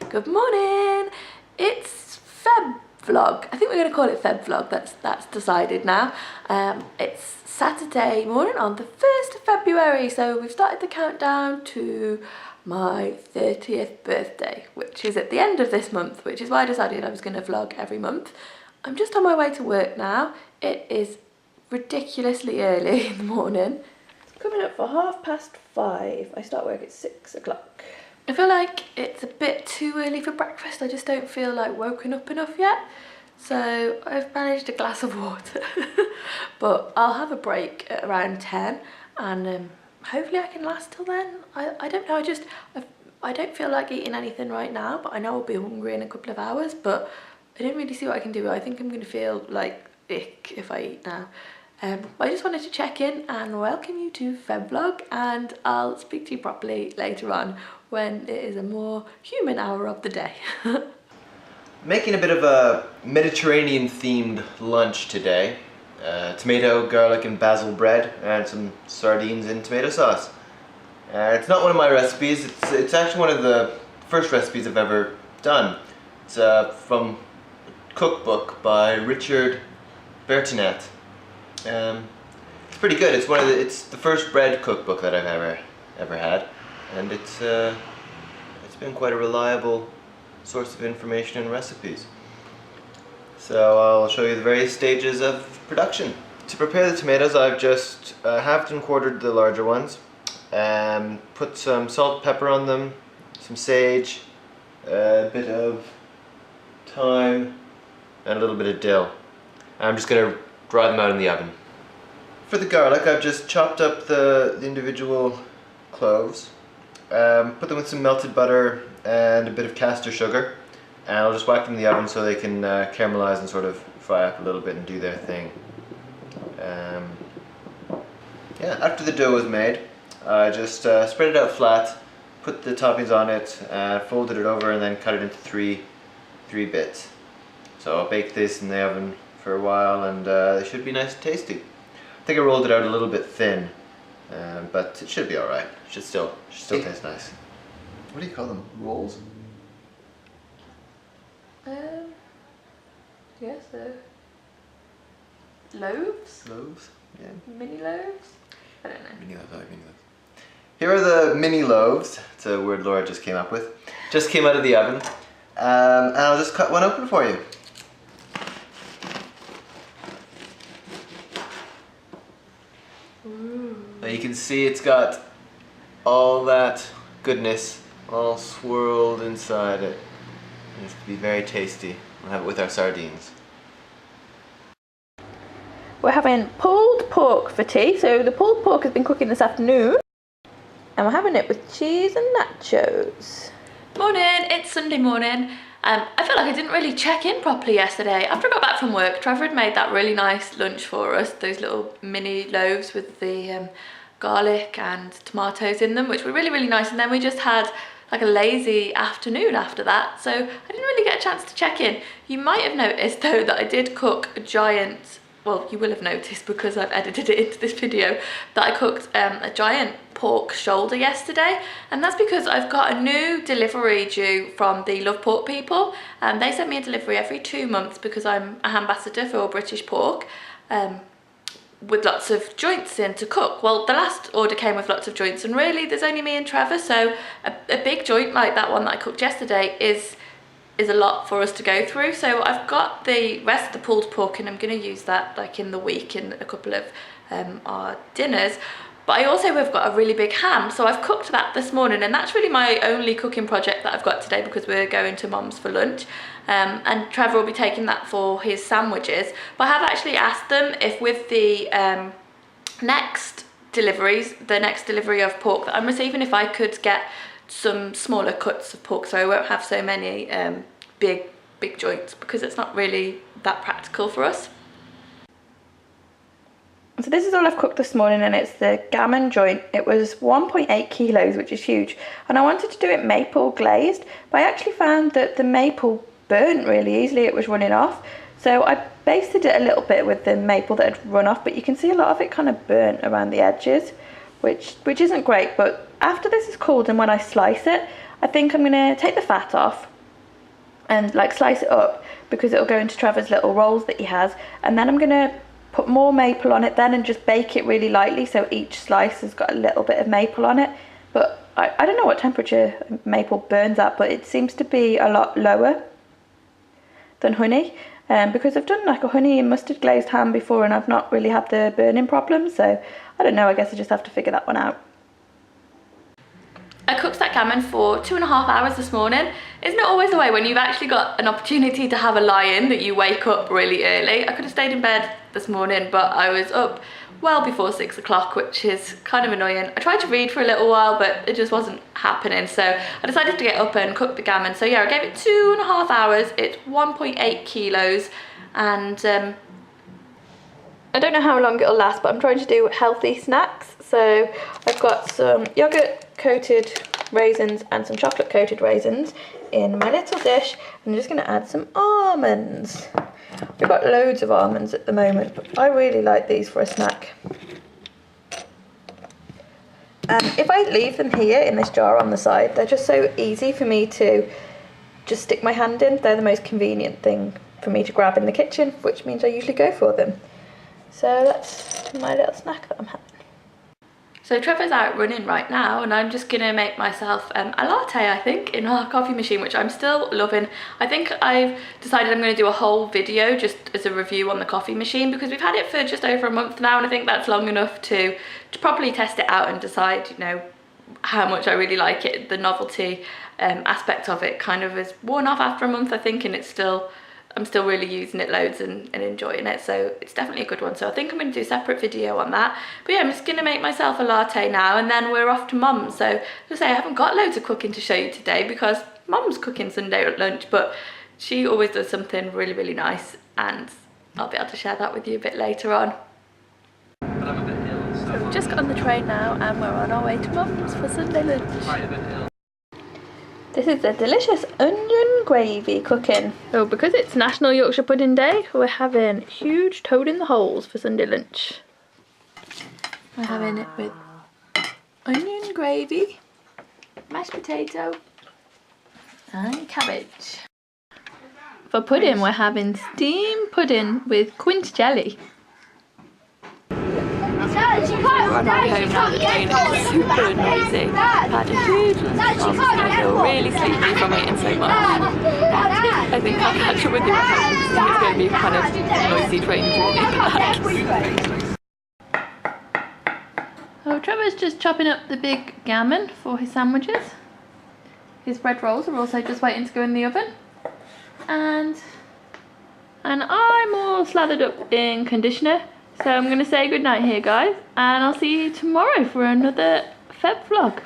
Good morning. It's Febvlog. I think we're going to call it Febvlog. That's decided now. It's Saturday morning on the 1st of February, so we've started the countdown to my 30th birthday, which is at the end of this month, which is why I decided I was going to vlog every month. I'm just on my way to work now. It is ridiculously early in the morning. It's coming up for 5:30. I start work at 6 o'clock. I feel like it's a bit too early for breakfast. I just don't feel like woken up enough yet. So I've managed a glass of water, but I'll have a break at around 10 and hopefully I can last till then. I don't know, I don't feel like eating anything right now, but I know I'll be hungry in a couple of hours, but I don't really see what I can do. I think I'm going to feel like ick if I eat now. I just wanted to check in and welcome you to Febvlog, and I'll speak to you properly later on when it is a more human hour of the day. Making a bit of a Mediterranean themed lunch today. Tomato, garlic and basil bread and some sardines in tomato sauce. It's not one of my recipes, it's actually one of the first recipes I've ever done. It's from a cookbook by Richard Bertinet. It's pretty good. It's the first bread cookbook that I've ever had, and it's been quite a reliable source of information and recipes. So I'll show you the various stages of production. To prepare the tomatoes, I've just halved and quartered the larger ones, put some salt, pepper on them, some sage, a bit of thyme and a little bit of dill. I'm just going to dry them out in the oven. For the garlic, I've just chopped up the individual cloves, put them with some melted butter and a bit of caster sugar, and I'll just whack them in the oven so they can caramelize and sort of fry up a little bit and do their thing. Yeah, after the dough was made, I just spread it out flat, put the toppings on it, folded it over and then cut it into three bits. So I'll bake this in the oven for a while and it should be nice and tasty. I think I rolled it out a little bit thin, but it should be alright. It should still taste nice. What do you call them? Rolls? Yes, loaves? Loaves? Yeah. Mini loaves? I don't know. Mini loaves, I like mini loaves. Here are the mini loaves. It's a word Laura just came up with. Just came out of the oven. And I'll just cut one open for you. Ooh. Now you can see it's got all that goodness all swirled inside it. It's going to be very tasty. We'll have it with our sardines. We're having pulled pork for tea. So the pulled pork has been cooking this afternoon, and we're having it with cheese and nachos. Morning, it's Sunday morning. I feel like I didn't really check in properly yesterday. After I got back from work, Trevor had made that really nice lunch for us, those little mini loaves with the garlic and tomatoes in them, which were really, really nice. And then we just had like a lazy afternoon after that, so I didn't really get a chance to check in. You might have noticed though that I did cook a giant, well, you will have noticed because I've edited it into this video, that I cooked a giant pork shoulder yesterday, and that's because I've got a new delivery due from the Love Pork people, and they send me a delivery every 2 months because I'm an ambassador for British pork, with lots of joints in to cook. Well, the last order came with lots of joints, and really there's only me and Trevor, so a big joint like that one that I cooked yesterday is a lot for us to go through. So I've got the rest of the pulled pork and I'm going to use that like in the week in a couple of our dinners. But I also have got a really big ham, so I've cooked that this morning, and that's really my only cooking project that I've got today because we're going to Mum's for lunch. And Trevor will be taking that for his sandwiches. But I have actually asked them if with the next delivery of pork that I'm receiving, if I could get some smaller cuts of pork so I won't have so many big joints, because it's not really that practical for us. So this is all I've cooked this morning, and it's the gammon joint. It was 1.8 kilos, which is huge, and I wanted to do it maple glazed, but I actually found that the maple burnt really easily. It was running off, so I basted it a little bit with the maple that had run off, but you can see a lot of it kind of burnt around the edges, which isn't great. But after this is cooled and when I slice it, I think I'm going to take the fat off, and like slice it up, because it'll go into Trevor's little rolls that he has. And then I'm gonna put more maple on it then and just bake it really lightly, so each slice has got a little bit of maple on it. But I don't know what temperature maple burns at, but it seems to be a lot lower than honey, because I've done like a honey and mustard glazed ham before and I've not really had the burning problem, so I don't know, I guess I just have to figure that one out. I cooked that gammon for 2.5 hours this morning. Isn't it always the way when you've actually got an opportunity to have a lie-in that you wake up really early? I could have stayed in bed this morning, but I was up well before 6 o'clock, which is kind of annoying. I tried to read for a little while, but it just wasn't happening. So I decided to get up and cook the gammon. So yeah, I gave it 2.5 hours. It's 1.8 kilos. And I don't know how long it'll last, but I'm trying to do healthy snacks. So I've got some yogurt coated raisins and some chocolate coated raisins in my little dish. I'm just going to add some almonds. We've got loads of almonds at the moment, but I really like these for a snack. And if I leave them here in this jar on the side, they're just so easy for me to just stick my hand in. They're the most convenient thing for me to grab in the kitchen, which means I usually go for them. So that's my little snack that I'm having. So Trevor's out running right now, and I'm just gonna make myself a latte, I think, in our coffee machine, which I'm still loving. I think I've decided I'm gonna do a whole video just as a review on the coffee machine, because we've had it for just over a month now, and I think that's long enough to properly test it out and decide, you know, how much I really like it. The novelty aspect of it kind of is worn off after a month, I think, and I'm still really using it loads and enjoying it, so it's definitely a good one. So I think I'm going to do a separate video on that. But yeah, I'm just going to make myself a latte now, and then we're off to Mum's. So as I say, I haven't got loads of cooking to show you today because Mum's cooking Sunday at lunch, but she always does something really, really nice, and I'll be able to share that with you a bit later on. So we've just got on the train now, and we're on our way to Mum's for Sunday lunch. This is a delicious onion gravy cooking. So because it's National Yorkshire Pudding Day, we're having huge toad in the holes for Sunday lunch. We're having it with onion gravy, mashed potato and cabbage. For pudding, we're having steamed pudding with quince jelly. We're on our way home now. The train is super noisy. I've had a huge lunch and I feel really sleepy from eating so much. I think I'll catch up with you at home because I think it's going to be kind of noisy train journey back. So Trevor's just chopping up the big gammon for his sandwiches. His bread rolls are also just waiting to go in the oven. And I'm all slathered up in conditioner. So I'm going to say goodnight here, guys, and I'll see you tomorrow for another Feb vlog.